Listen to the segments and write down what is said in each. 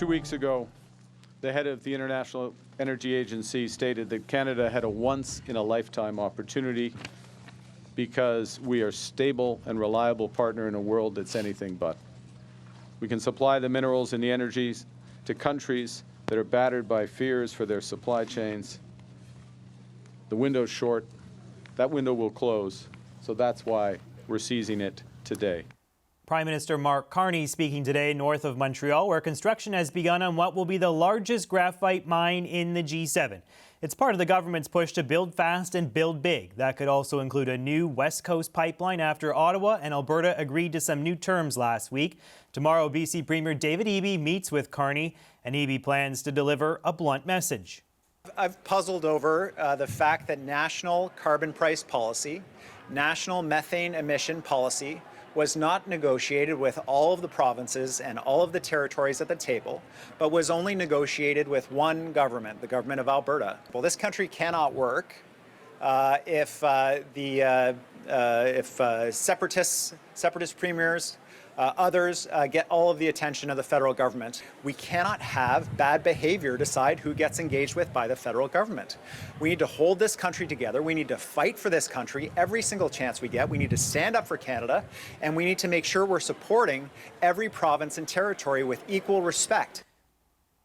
2 weeks ago, the head of the International Energy Agency stated that Canada had a once-in-a-lifetime opportunity because we are a stable and reliable partner in a world that's anything but. We can supply the minerals and the energies to countries that are battered by fears for their supply chains. The window's short. That window will close, so that's why we're seizing it today. Prime Minister Mark Carney speaking today north of Montreal, where construction has begun on what will be the largest graphite mine in the G7. It's part of the government's push to build fast and build big. That could also include a new West Coast pipeline after Ottawa and Alberta agreed to some new terms last week. Tomorrow, BC Premier David Eby meets with Carney, and Eby plans to deliver a blunt message. I've puzzled over the fact that national carbon price policy, national methane emission policy, was not negotiated with all of the provinces and all of the territories at the table, but was only negotiated with one government, the government of Alberta. Well, this country cannot work if separatist premiers, others get all of the attention of the federal government. We cannot have bad behavior decide who gets engaged with by the federal government. We need to hold this country together. We need to fight for this country every single chance we get. We need to stand up for Canada, and we need to make sure we're supporting every province and territory with equal respect.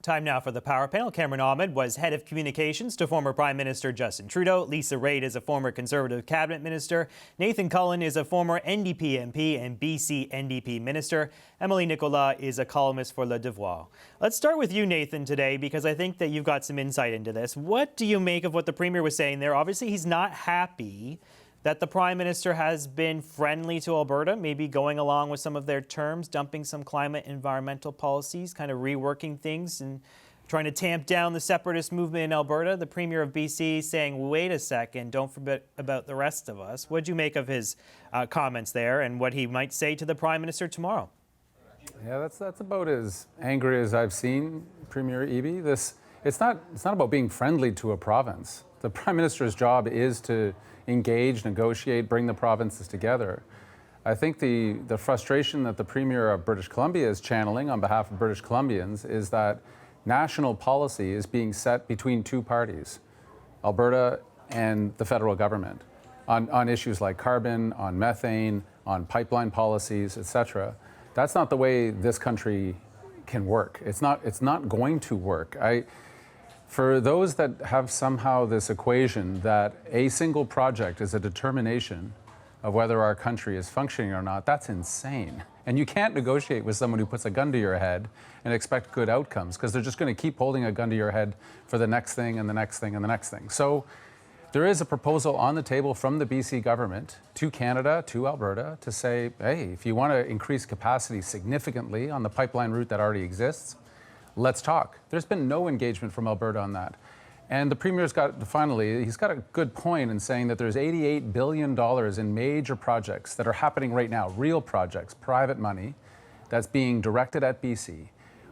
Time now for the Power Panel. Cameron Ahmed was head of communications to former Prime Minister Justin Trudeau. Lisa Raitt is a former Conservative cabinet minister. Nathan Cullen is a former NDP MP and BC NDP minister. Emily Nicolas is a columnist for Le Devoir. Let's start with you, Nathan, today, because I think that you've got some insight into this. What do you make of what the Premier was saying there? Obviously, he's not happy that the Prime Minister has been friendly to Alberta, maybe going along with some of their terms, dumping some climate environmental policies, kind of reworking things and trying to tamp down the separatist movement in Alberta. The Premier of BC saying, wait a second, don't forget about the rest of us. What do you make of his comments there and what he might say to the Prime Minister tomorrow? Yeah, that's about as angry as I've seen Premier Eby. It's not about being friendly to a province. The Prime Minister's job is to engage, negotiate, bring the provinces together. I think the frustration that the Premier of British Columbia is channeling on behalf of British Columbians is that national policy is being set between two parties, Alberta and the federal government, on issues like carbon, on methane, on pipeline policies, etc. That's not the way this country can work. It's not going to work. For those that have somehow this equation that a single project is a determination of whether our country is functioning or not, that's insane. And you can't negotiate with someone who puts a gun to your head and expect good outcomes, because they're just going to keep holding a gun to your head for the next thing and the next thing and the next thing. So there is a proposal on the table from the BC government to Canada, to Alberta, to say, hey, if you want to increase capacity significantly on the pipeline route that already exists, let's talk. There's been no engagement from Alberta on that. And the Premier's he's got a good point in saying that there's $88 billion in major projects that are happening right now, real projects, private money, that's being directed at BC.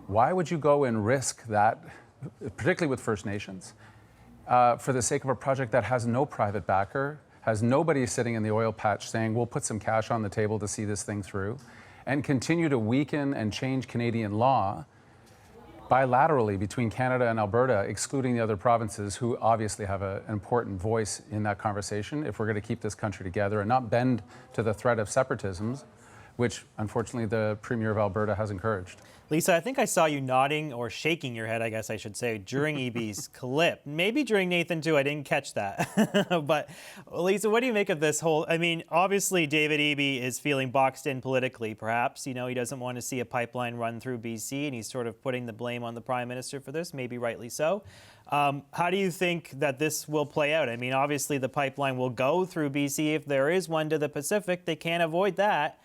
Why would you go and risk that, particularly with First Nations, for the sake of a project that has no private backer, has nobody sitting in the oil patch saying, we'll put some cash on the table to see this thing through, and continue to weaken and change Canadian law bilaterally between Canada and Alberta, excluding the other provinces who obviously have an important voice in that conversation if we're going to keep this country together and not bend to the threat of separatism, which unfortunately the Premier of Alberta has encouraged. Lisa, I think I saw you nodding or shaking your head, I guess I should say, during Eby's clip. Maybe during Nathan too, I didn't catch that. But Lisa, what do you make of this whole, I mean, obviously David Eby is feeling boxed in politically, perhaps. You know, he doesn't want to see a pipeline run through BC, and he's sort of putting the blame on the Prime Minister for this, maybe rightly so. How do you think that this will play out? I mean, obviously the pipeline will go through BC. If there is one to the Pacific, they can't avoid that.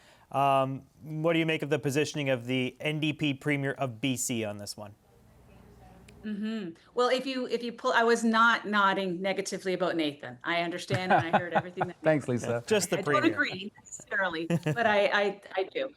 What do you make of the positioning of the NDP Premier of BC on this one? Well, if you pull, I was not nodding negatively about Nathan. I understand, and I heard everything. That Thanks, Lisa. Just the Premier. I don't agree necessarily, but I do.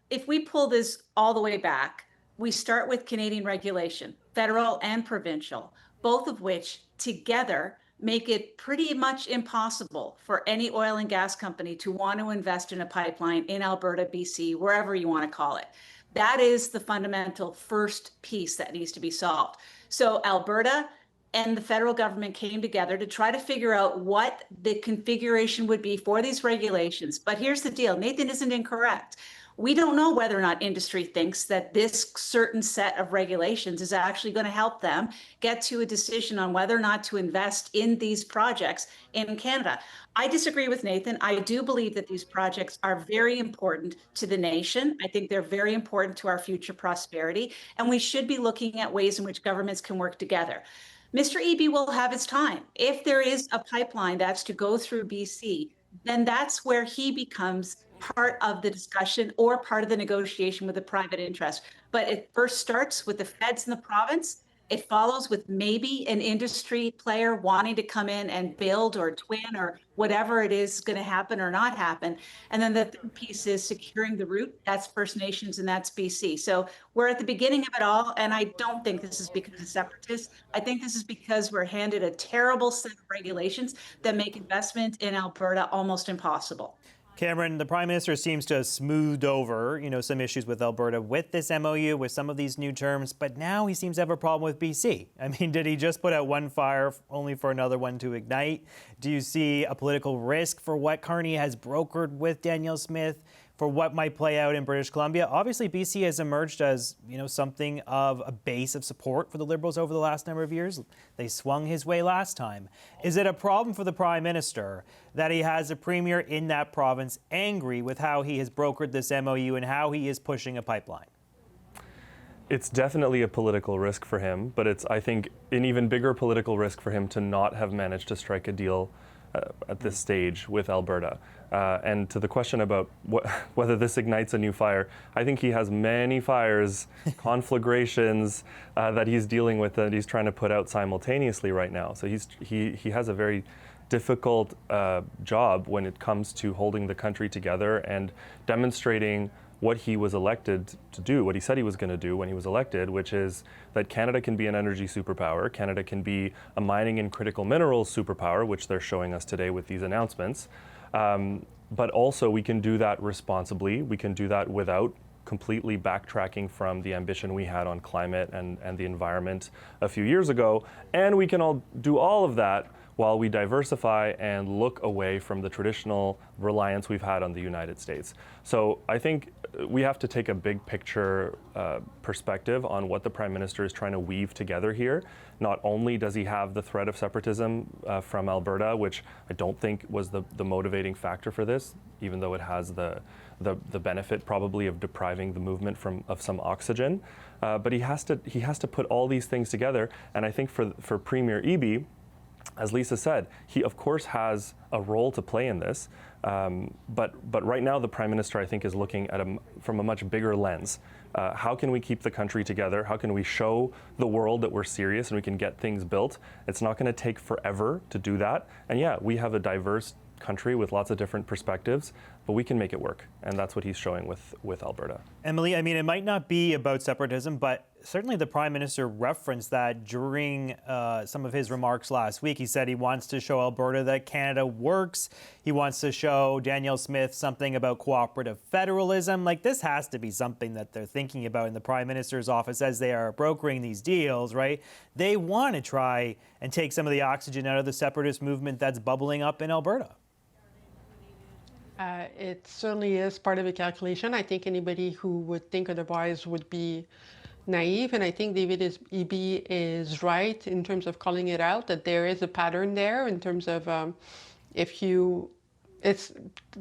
If we pull this all the way back, we start with Canadian regulation, federal and provincial, both of which together make it pretty much impossible for any oil and gas company to want to invest in a pipeline in Alberta, BC, wherever you want to call it. That is the fundamental first piece that needs to be solved. So Alberta and the federal government came together to try to figure out what the configuration would be for these regulations. But here's the deal, Nathan isn't incorrect. We don't know whether or not industry thinks that this certain set of regulations is actually going to help them get to a decision on whether or not to invest in these projects in Canada. I disagree with Nathan. I do believe that these projects are very important to the nation. I think they're very important to our future prosperity, and we should be looking at ways in which governments can work together. Mr. Eby will have his time. If there is a pipeline that's to go through BC, then that's where he becomes part of the discussion or part of the negotiation with the private interest. But it first starts with the feds in the province. It follows with maybe an industry player wanting to come in and build or twin or whatever it is going to happen or not happen. And then the third piece is securing the route. That's First Nations and that's BC. So we're at the beginning of it all. And I don't think this is because of separatists. I think this is because we're handed a terrible set of regulations that make investment in Alberta almost impossible. Cameron, the Prime Minister seems to have smoothed over, some issues with Alberta with this MOU, with some of these new terms, but now he seems to have a problem with BC. I mean, did he just put out one fire only for another one to ignite? Do you see a political risk for what Carney has brokered with Danielle Smith, for what might play out in British Columbia? Obviously, BC has emerged as, something of a base of support for the Liberals over the last number of years. They swung his way last time. Is it a problem for the Prime Minister that he has a Premier in that province angry with how he has brokered this MOU and how he is pushing a pipeline? It's definitely a political risk for him, but it's, I think, an even bigger political risk for him to not have managed to strike a deal at this stage with Alberta. And to the question about whether this ignites a new fire, I think he has many fires, conflagrations that he's dealing with, that he's trying to put out simultaneously right now. So he has a very difficult job when it comes to holding the country together and demonstrating what he was elected to do, what he said he was going to do when he was elected, which is that Canada can be an energy superpower, Canada can be a mining and critical minerals superpower, which they're showing us today with these announcements. But also we can do that responsibly. We can do that without completely backtracking from the ambition we had on climate and the environment a few years ago. And we can all do all of that while we diversify and look away from the traditional reliance we've had on the United States. So I think we have to take a big picture perspective on what the Prime Minister is trying to weave together here. Not only does he have the threat of separatism from Alberta, which I don't think was the motivating factor for this, even though it has the benefit probably of depriving the movement of some oxygen, but he has to put all these things together. And I think for Premier Eby, as Lisa said, he of course has a role to play in this, but right now the Prime Minister, I think, is looking at from a much bigger lens. How can we keep the country together? How can we show the world that we're serious and we can get things built? It's not going to take forever to do that. And yeah, we have a diverse country with lots of different perspectives, but we can make it work. And that's what he's showing with Alberta. Emily, I mean, it might not be about separatism, but certainly the Prime Minister referenced that during some of his remarks last week. He said he wants to show Alberta that Canada works. He wants to show Danielle Smith something about cooperative federalism. Like, this has to be something that they're thinking about in the Prime Minister's office as they are brokering these deals, right? They want to try and take some of the oxygen out of the separatist movement that's bubbling up in Alberta. It certainly is part of a calculation. I think anybody who would think otherwise would be naive, and I think David Eby is right in terms of calling it out, that there is a pattern there in terms of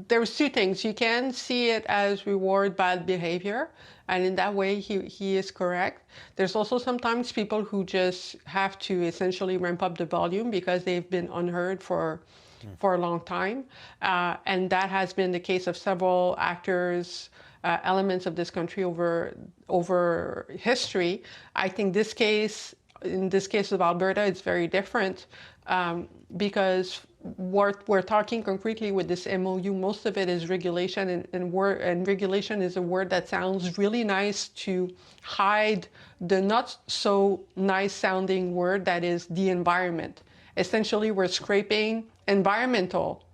there's two things. You can see it as reward bad behavior, and in that way he is correct. There's also sometimes people who just have to essentially ramp up the volume because they've been unheard for a long time, and that has been the case of several actors, elements of this country over history. I think in this case of Alberta, it's very different because what we're talking concretely with this MOU, most of it is regulation, and regulation is a word that sounds really nice to hide the not so nice sounding word that is the environment. Essentially, we're scraping environmental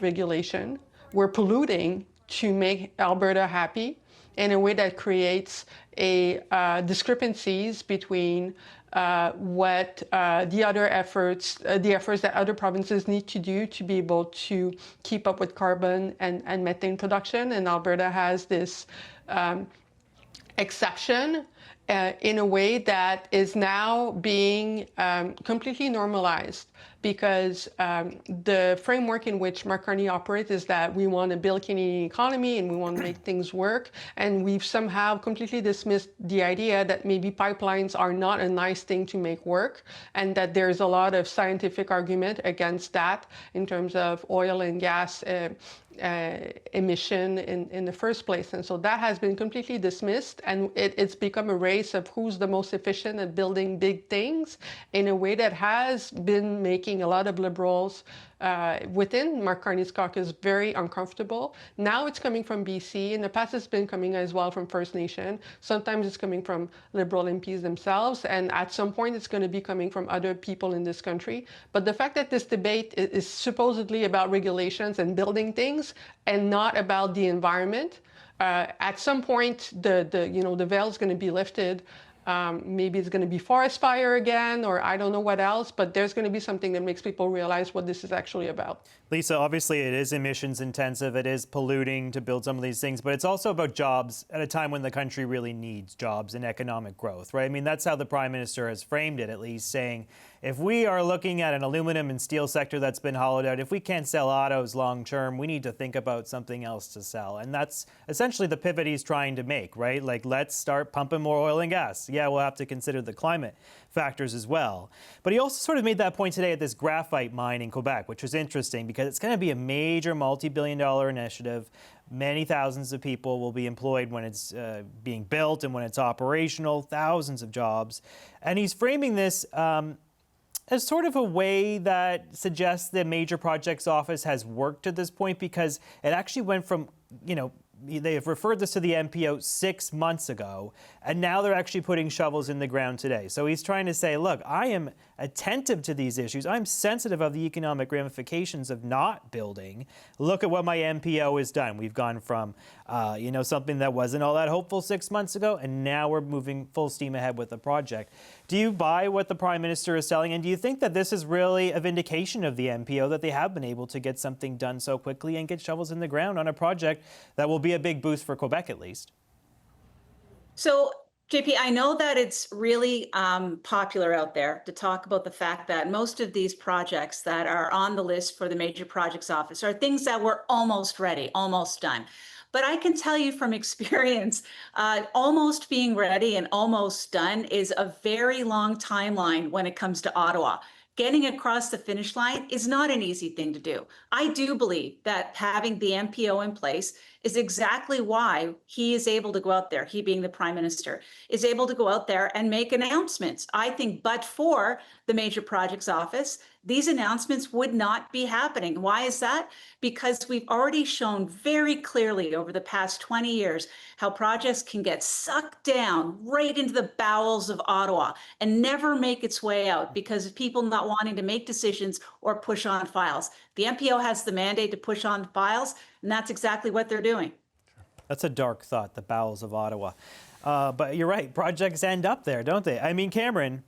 regulation. We're polluting to make Alberta happy. in a way that creates discrepancies between what the efforts that other provinces need to do to be able to keep up with carbon and methane production. And Alberta has this exception in a way that is now being completely normalized, because the framework in which Mark Carney operates is that we want to build Canadian economy and we want to make things work. And we've somehow completely dismissed the idea that maybe pipelines are not a nice thing to make work, and that there's a lot of scientific argument against that in terms of oil and gas emission in the first place. And so that has been completely dismissed, and it's become a race of who's the most efficient at building big things, in a way that has been making a lot of Liberals within Mark Carney's caucus very uncomfortable. Now it's coming from BC. In the past, it's been coming as well from First Nation. Sometimes it's coming from Liberal MPs themselves, and at some point it's going to be coming from other people in this country. But the fact that this debate is supposedly about regulations and building things and not about the environment, at some point the veil is going to be lifted. Maybe it's going to be forest fire again, or I don't know what else, but there's going to be something that makes people realize what this is actually about. Lisa, obviously it is emissions intensive, it is polluting to build some of these things, but it's also about jobs at a time when the country really needs jobs and economic growth, right? I mean, that's how the Prime Minister has framed it, at least, saying if we are looking at an aluminum and steel sector that's been hollowed out, if we can't sell autos long term, we need to think about something else to sell. And that's essentially the pivot he's trying to make, right? Like, let's start pumping more oil and gas. Yeah, we'll have to consider the climate factors as well. But he also sort of made that point today at this graphite mine in Quebec, which was interesting because it's going to be a major multi-billion-dollar initiative. Many thousands of people will be employed when it's being built and when it's operational, thousands of jobs. And he's framing this as sort of a way that suggests the Major Projects Office has worked to this point, because it actually went from, they have referred this to the MPO 6 months ago, and now they're actually putting shovels in the ground today. So he's trying to say, look, I am attentive to these issues. I'm sensitive of the economic ramifications of not building. Look at what my MPO has done. We've gone from, something that wasn't all that hopeful 6 months ago, and now we're moving full steam ahead with the project. Do you buy what the Prime Minister is selling? And do you think that this is really a vindication of the MPO, that they have been able to get something done so quickly and get shovels in the ground on a project that will be a big boost for Quebec, at least? So, JP, I know that it's really popular out there to talk about the fact that most of these projects that are on the list for the Major Projects Office are things that were almost ready, almost done. But I can tell you from experience, almost being ready and almost done is a very long timeline when it comes to Ottawa. Getting across the finish line is not an easy thing to do. I do believe that having the MPO in place is exactly why he is able to go out there, he being the Prime Minister, is able to go out there and make announcements. I think but for the Major Projects Office, these announcements would not be happening. Why is that? Because we've already shown very clearly over the past 20 years how projects can get sucked down right into the bowels of Ottawa and never make its way out because of people not wanting to make decisions or push on files. The MPO has the mandate to push on files, and that's exactly what they're doing. That's a dark thought, the bowels of Ottawa. But you're right, projects end up there, don't they? I mean, Cameron,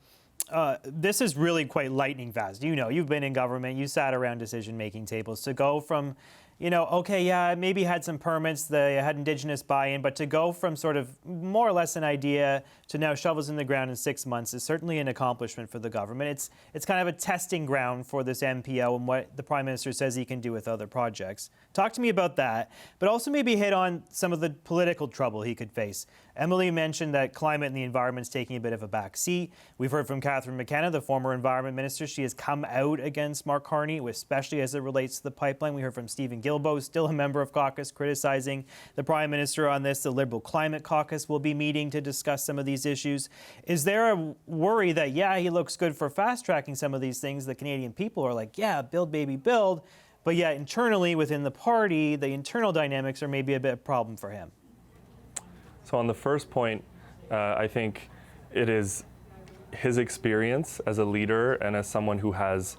this is really quite lightning fast. You've been in government, you sat around decision-making tables. To go from, maybe had some permits, they had Indigenous buy-in, but to go from sort of more or less an idea to now shovels in the ground in 6 months is certainly an accomplishment for the government. It's kind of a testing ground for this MPO and what the Prime Minister says he can do with other projects. Talk to me about that, but also maybe hit on some of the political trouble he could face. Emily mentioned that climate and the environment is taking a bit of a back seat. We've heard from Catherine McKenna, the former Environment Minister. She has come out against Mark Carney, especially as it relates to the pipeline. We heard from Stephen Guilbeault, still a member of caucus, criticizing the Prime Minister on this. The Liberal Climate Caucus will be meeting to discuss some of these issues. Is there a worry that, he looks good for fast-tracking some of these things? The Canadian people are like, build, baby, build. But yet internally within the party, the internal dynamics are maybe a bit of a problem for him. So on the first point, I think it is his experience as a leader and as someone who has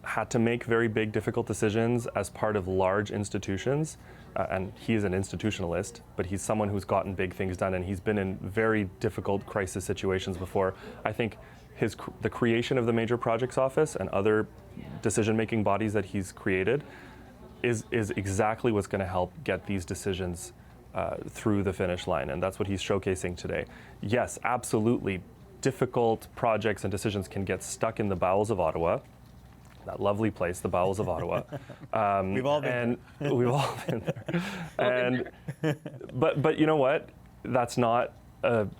had to make very big, difficult decisions as part of large institutions and he is an institutionalist, but he's someone who's gotten big things done, and he's been in very difficult crisis situations before. I think the creation of the Major Projects Office and other decision-making bodies that he's created is exactly what's going to help get these decisions through the finish line, and that's what he's showcasing today. Yes, absolutely, difficult projects and decisions can get stuck in the bowels of Ottawa. That lovely place, the bowels of Ottawa. We've all been there. We've all been there. But you know what? That's not an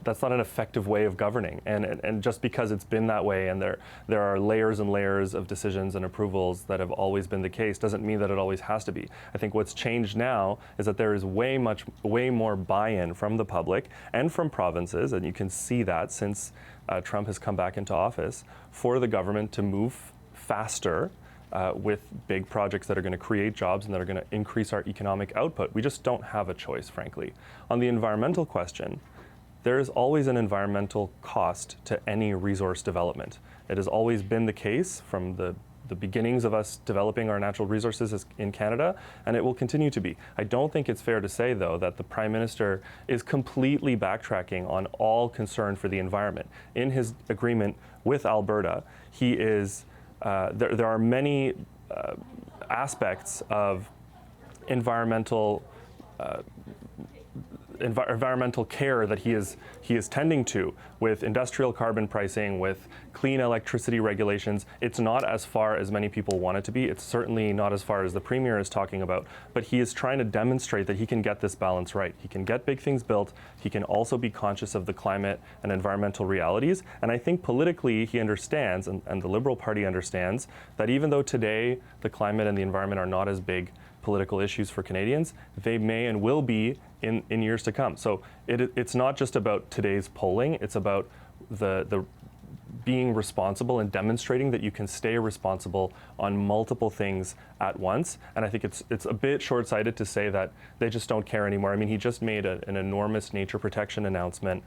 effective way of governing. And just because it's been that way, and there are layers and layers of decisions and approvals that have always been the case, doesn't mean that it always has to be. I think what's changed now is that there is way more buy-in from the public and from provinces, and you can see that since Trump has come back into office, for the government to move faster with big projects that are going to create jobs and that are going to increase our economic output. We just don't have a choice, frankly. On the environmental question, there is always an environmental cost to any resource development. It has always been the case from the beginnings of us developing our natural resources in Canada, and it will continue to be. I don't think it's fair to say, though, that the Prime Minister is completely backtracking on all concern for the environment. In his agreement with Alberta, he is there are many aspects of environmental care that he is tending to, with industrial carbon pricing, with clean electricity regulations. It's not as far as many people want it to be. It's certainly not as far as the Premier is talking about, but he is trying to demonstrate that he can get this balance right. He can get big things built. He can also be conscious of the climate and environmental realities. And I think politically he understands, and the Liberal Party understands, that even though today the climate and the environment are not as big political issues for Canadians, they may and will be in years to come. So it's not just about today's polling, it's about the being responsible and demonstrating that you can stay responsible on multiple things at once. And I think it's a bit short-sighted to say that they just don't care anymore. I mean, he just made an enormous nature protection announcement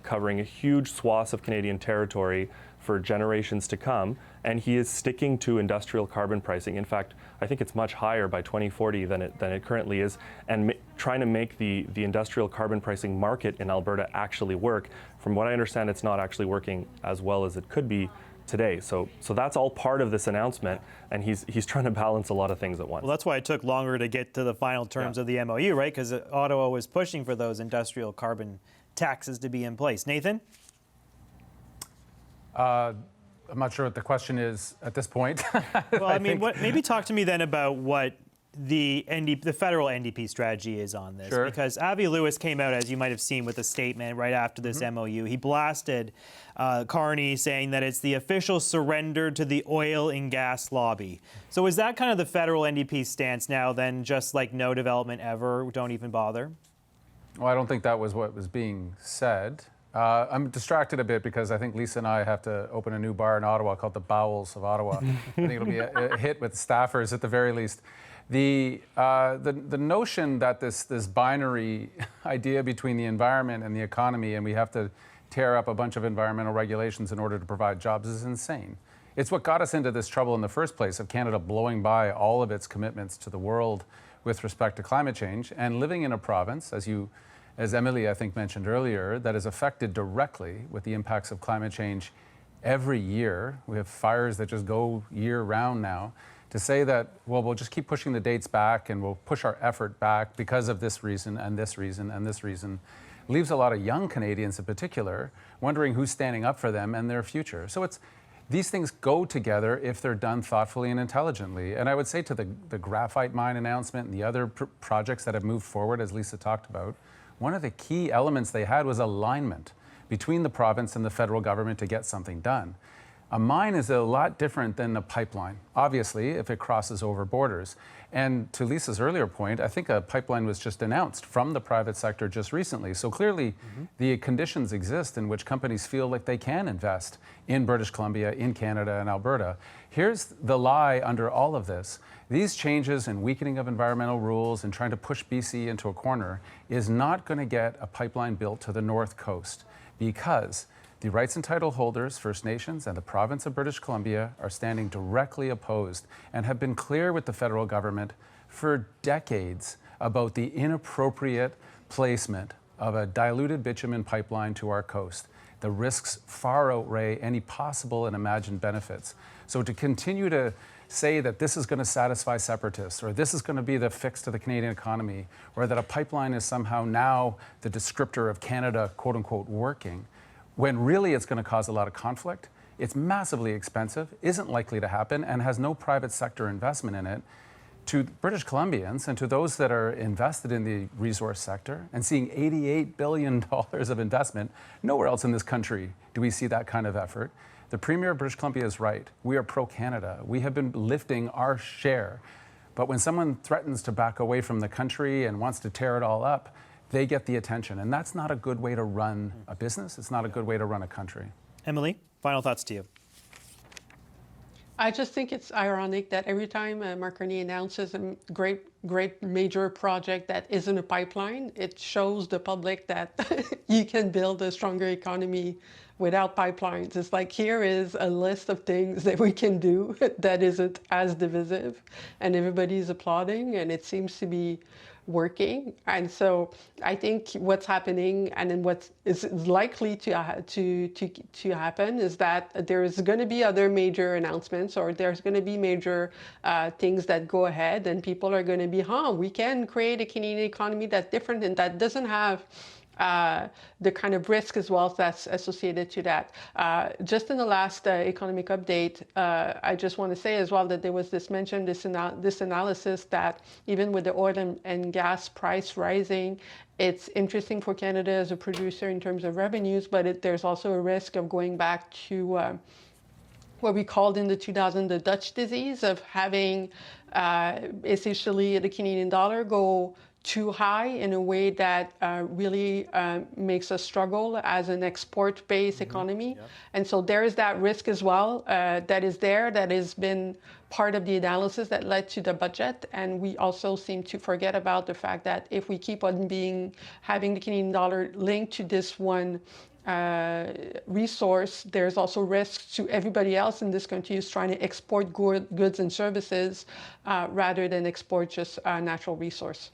covering a huge swath of Canadian territory for generations to come, and he is sticking to industrial carbon pricing. In fact, I think it's much higher by 2040 than it currently is, and trying to make the industrial carbon pricing market in Alberta actually work. From what I understand, it's not actually working as well as it could be today. So that's all part of this announcement, and he's trying to balance a lot of things at once. Well, that's why it took longer to get to the final terms of the MOU, right? Because Ottawa was pushing for those industrial carbon taxes to be in place. Nathan? I'm not sure what the question is at this point. Well, I mean, maybe talk to me then about what the federal NDP strategy is on this. Sure. Because Avi Lewis came out, as you might have seen, with a statement right after this MOU. He blasted Carney, saying that it's the official surrender to the oil and gas lobby. So is that kind of the federal NDP stance now, then, just like no development ever, don't even bother? Well, I don't think that was what was being said. I'm distracted a bit because I think Lisa and I have to open a new bar in Ottawa called the Bowels of Ottawa. I think it'll be a hit with staffers at the very least. The notion that this binary idea between the environment and the economy, and we have to tear up a bunch of environmental regulations in order to provide jobs, is insane. It's what got us into this trouble in the first place, of Canada blowing by all of its commitments to the world with respect to climate change, and living in a province, as Emily, I think, mentioned earlier, that is affected directly with the impacts of climate change every year. We have fires that just go year-round now. To say that, well, we'll just keep pushing the dates back and we'll push our effort back because of this reason and this reason and this reason, leaves a lot of young Canadians in particular wondering who's standing up for them and their future. So these things go together if they're done thoughtfully and intelligently. And I would say to the graphite mine announcement and the other projects that have moved forward, as Lisa talked about, one of the key elements they had was alignment between the province and the federal government to get something done. A mine is a lot different than a pipeline, obviously, if it crosses over borders. And to Lisa's earlier point, I think a pipeline was just announced from the private sector just recently. So clearly, the conditions exist in which companies feel like they can invest in British Columbia, in Canada, and Alberta. Here's the lie under all of this. These changes and weakening of environmental rules and trying to push BC into a corner is not going to get a pipeline built to the North Coast, because the rights and title holders, First Nations, and the province of British Columbia are standing directly opposed and have been clear with the federal government for decades about the inappropriate placement of a diluted bitumen pipeline to our coast. The risks far outweigh any possible and imagined benefits. So to continue to say that this is going to satisfy separatists, or this is going to be the fix to the Canadian economy, or that a pipeline is somehow now the descriptor of Canada, quote unquote, working, when really it's going to cause a lot of conflict, it's massively expensive, isn't likely to happen, and has no private sector investment in it. To British Columbians and to those that are invested in the resource sector and seeing $88 billion of investment, nowhere else in this country do we see that kind of effort. The Premier of British Columbia is right. We are pro-Canada. We have been lifting our share. But when someone threatens to back away from the country and wants to tear it all up, they get the attention. And that's not a good way to run a business. It's not a good way to run a country. Emily, final thoughts to you. I just think it's ironic that every time Mark Carney announces a great major project that isn't a pipeline, it shows the public that you can build a stronger economy without pipelines. It's like, here is a list of things that we can do that isn't as divisive, and everybody's applauding, and it seems to be working. And so I think what's happening, and then what is likely to happen, is that there's going to be other major announcements, or there's going to be major things that go ahead, and people are going to be, we can create a Canadian economy that's different and that doesn't have the kind of risk as well that's associated to that. Just in the last economic update, I just want to say as well that there was this analysis that even with the oil and gas price rising, it's interesting for Canada as a producer in terms of revenues, but there's also a risk of going back to what we called in the 2000 the Dutch disease of having essentially the Canadian dollar go too high in a way that really makes us struggle as an export-based economy. Yep. And so there is that risk as well that is there, that has been part of the analysis that led to the budget. And we also seem to forget about the fact that if we keep on having the Canadian dollar linked to this one resource, there's also risks to everybody else in this country who's trying to export goods and services rather than export just a natural resource.